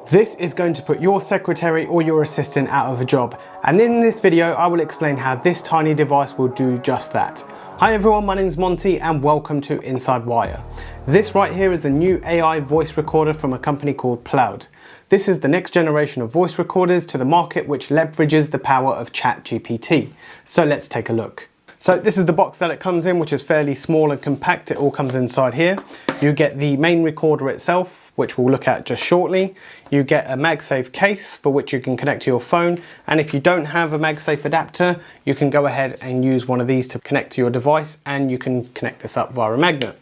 This is going to put your secretary or your assistant out of a job, and in this video I will explain how this tiny device will do just that. Hi everyone, my name is Monty and welcome to Inside Wire. This right here is a new AI voice recorder from a company called PLAUD. This is the next generation of voice recorders to the market which leverages the power of ChatGPT. So let's take a look. So this is the box that it comes in, which is fairly small and compact. It all comes inside here. You get the main recorder itself, which we'll look at just shortly. You get a MagSafe case for which you can connect to your phone. And if you don't have a MagSafe adapter, you can go ahead and use one of these to connect to your device, and you can connect this up via a magnet.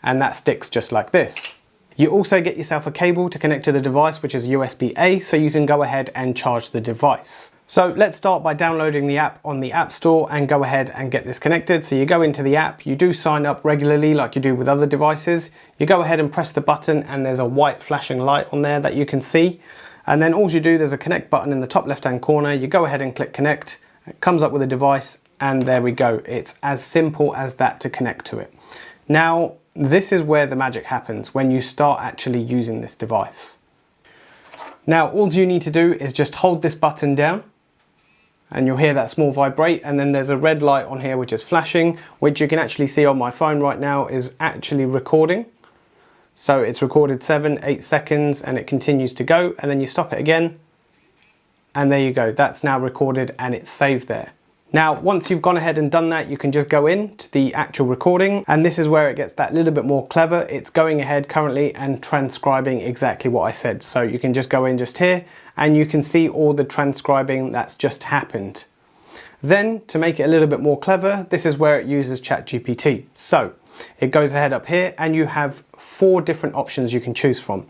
And that sticks just like this. You also get yourself a cable to connect to the device, which is USB-A, so you can go ahead and charge the device. So let's start by downloading the app on the App Store and go ahead and get this connected. So you go into the app, you do sign up regularly like you do with other devices. You go ahead and press the button and there's a white flashing light on there that you can see. And then all you do, there's a connect button in the top left-hand corner. You go ahead and click connect. It comes up with a device and there we go. It's as simple as that to connect to it. Now, this is where the magic happens when you start actually using this device. Now, all you need to do is just hold this button down and you'll hear that small vibrate, and then there's a red light on here which is flashing, which you can actually see on my phone right now is actually recording. So it's recorded 7-8 seconds and it continues to go, and then you stop it again and there you go, that's now recorded and it's saved there. Now, once you've gone ahead and done that, you can just go into the actual recording, and this is where it gets that little bit more clever. It's going ahead currently and transcribing exactly what I said. So you can just go in just here and you can see all the transcribing that's just happened. Then to make it a little bit more clever, this is where it uses ChatGPT. So it goes ahead up here and you have 4 different options you can choose from.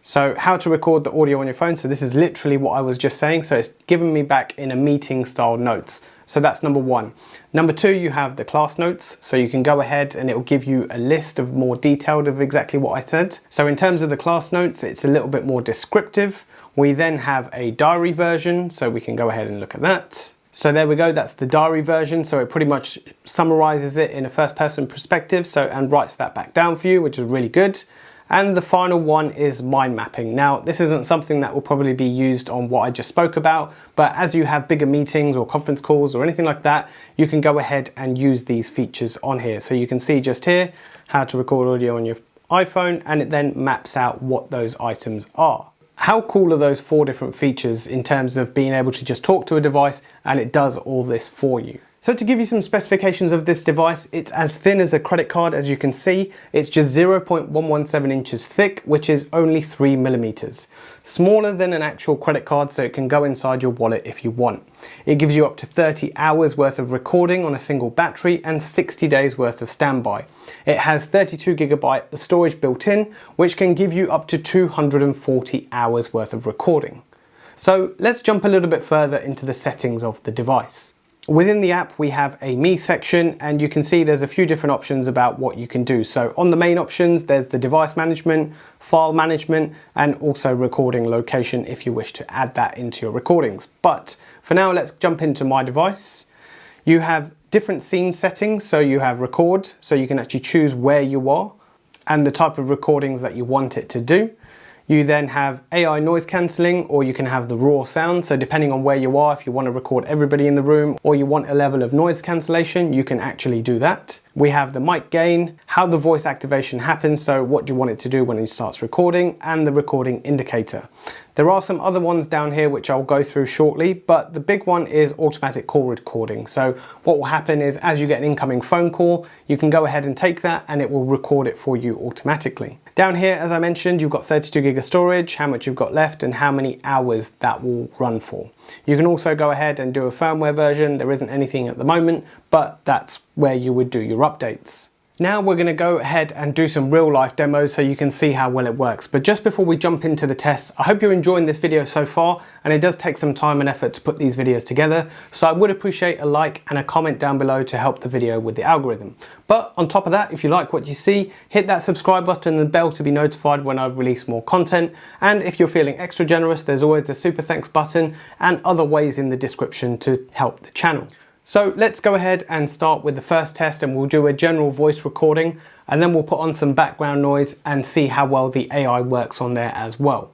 So how to record the audio on your phone. So this is literally what I was just saying. So it's giving me back in a meeting style notes. So that's number 1. Number 2, you have the class notes. So you can go ahead and it will give you a list of more detailed of exactly what I said. So in terms of the class notes, it's a little bit more descriptive. We then have a diary version. So we can go ahead and look at that. So there we go, that's the diary version. So it pretty much summarizes it in a first person perspective. So and writes that back down for you, which is really good. And the final one is mind mapping. Now, this isn't something that will probably be used on what I just spoke about, but as you have bigger meetings or conference calls or anything like that, you can go ahead and use these features on here. So you can see just here how to record audio on your iPhone, and it then maps out what those items are. How cool are those 4 different features in terms of being able to just talk to a device and it does all this for you? So to give you some specifications of this device, it's as thin as a credit card, as you can see. It's just 0.117 inches thick, which is only 3 millimeters. Smaller than an actual credit card, so it can go inside your wallet if you want. It gives you up to 30 hours worth of recording on a single battery and 60 days worth of standby. It has 32 gigabyte of storage built in, which can give you up to 240 hours worth of recording. So let's jump a little bit further into the settings of the device. Within the app, we have a Me section, and you can see there's a few different options about what you can do. So on the main options, there's the device management, file management, and also recording location if you wish to add that into your recordings. But for now, let's jump into My Device. You have different scene settings. So you have record, so you can actually choose where you are and the type of recordings that you want it to do. You then have AI noise cancelling, or you can have the raw sound. So depending on where you are, if you want to record everybody in the room or you want a level of noise cancellation, you can actually do that. We have the mic gain, how the voice activation happens, so what do you want it to do when it starts recording, and the recording indicator. There are some other ones down here which I'll go through shortly, but the big one is automatic call recording. So what will happen is as you get an incoming phone call, you can go ahead and take that and it will record it for you automatically. Down here, as I mentioned, you've got 32 gig of storage, how much you've got left and how many hours that will run for. You can also go ahead and do a firmware version. There isn't anything at the moment, but that's where you would do your updates. Now we're going to go ahead and do some real life demos so you can see how well it works. But just before we jump into the tests, I hope you're enjoying this video so far, and it does take some time and effort to put these videos together. So I would appreciate a like and a comment down below to help the video with the algorithm. But on top of that, if you like what you see, hit that subscribe button and the bell to be notified when I release more content. And if you're feeling extra generous, there's always the super thanks button and other ways in the description to help the channel. So let's go ahead and start with the first test, and we'll do a general voice recording, and then we'll put on some background noise and see how well the AI works on there as well.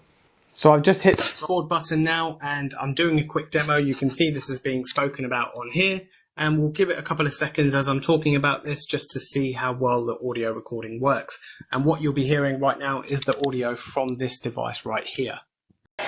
So I've just hit the record button now and I'm doing a quick demo. You can see this is being spoken about on here, and we'll give it a couple of seconds as I'm talking about this just to see how well the audio recording works. And what you'll be hearing right now is the audio from this device right here.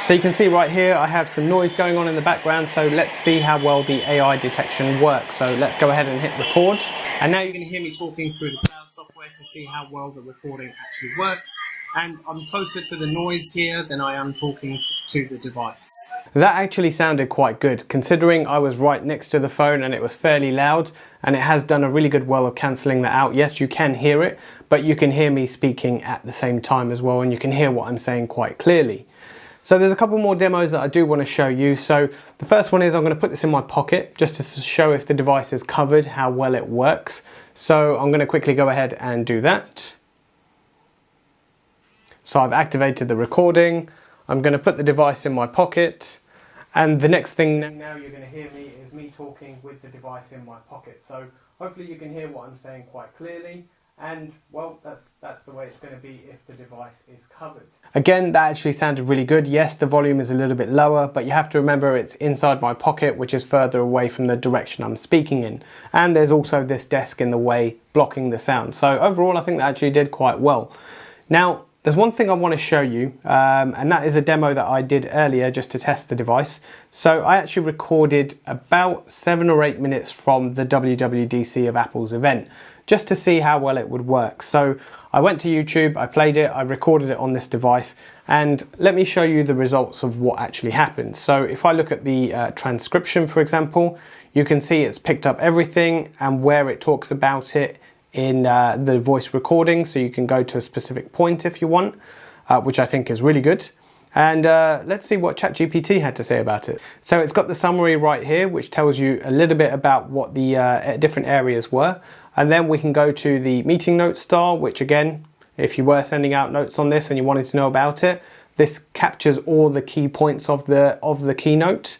So you can see right here I have some noise going on in the background, so let's see how well the AI detection works. So let's go ahead and hit record. And now you're going to hear me talking through the PLAUD software to see how well the recording actually works. And I'm closer to the noise here than I am talking to the device. That actually sounded quite good, considering I was right next to the phone and it was fairly loud, and it has done a really good well of cancelling that out. Yes, you can hear it, but you can hear me speaking at the same time as well, and you can hear what I'm saying quite clearly. So there's a couple more demos that I do want to show you. So the first one is I'm going to put this in my pocket just to show if the device is covered, how well it works. So I'm going to quickly go ahead and do that. So I've activated the recording. I'm going to put the device in my pocket, and the next thing now you're going to hear me is me talking with the device in my pocket. So hopefully you can hear what I'm saying quite clearly, and well, that's the way it's going to be if the device is covered. Again, that actually sounded really good. Yes, the volume is a little bit lower, but you have to remember it's inside my pocket, which is further away from the direction I'm speaking in. And there's also this desk in the way blocking the sound. So overall, I think that actually did quite well. Now, there's one thing I want to show you, and that is a demo that I did earlier just to test the device. So I actually recorded about 7 or 8 minutes from the WWDC of Apple's event, just to see how well it would work. So I went to YouTube, I played it, I recorded it on this device, and let me show you the results of what actually happened. So if I look at the transcription, for example, you can see it's picked up everything and where it talks about it in the voice recording, so you can go to a specific point if you want, which I think is really good. And let's see what ChatGPT had to say about it. So it's got the summary right here, which tells you a little bit about what the different areas were. And then we can go to the meeting notes style, which again, if you were sending out notes on this and you wanted to know about it, this captures all the key points of the keynote.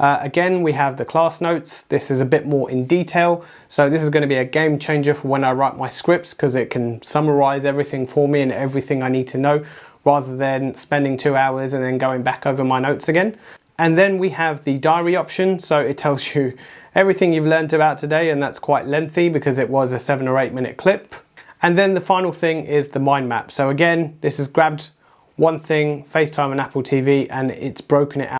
Again, we have the class notes. This is a bit more in detail. So this is going to be a game changer for when I write my scripts, because it can summarize everything for me and everything I need to know, rather than spending 2 hours and then going back over my notes again. And then we have the diary option. So it tells you everything you've learned about today, and that's quite lengthy because it was a 7 or 8 minute clip. And then the final thing is the mind map. So again, this has grabbed one thing, FaceTime and Apple TV, and it's broken it out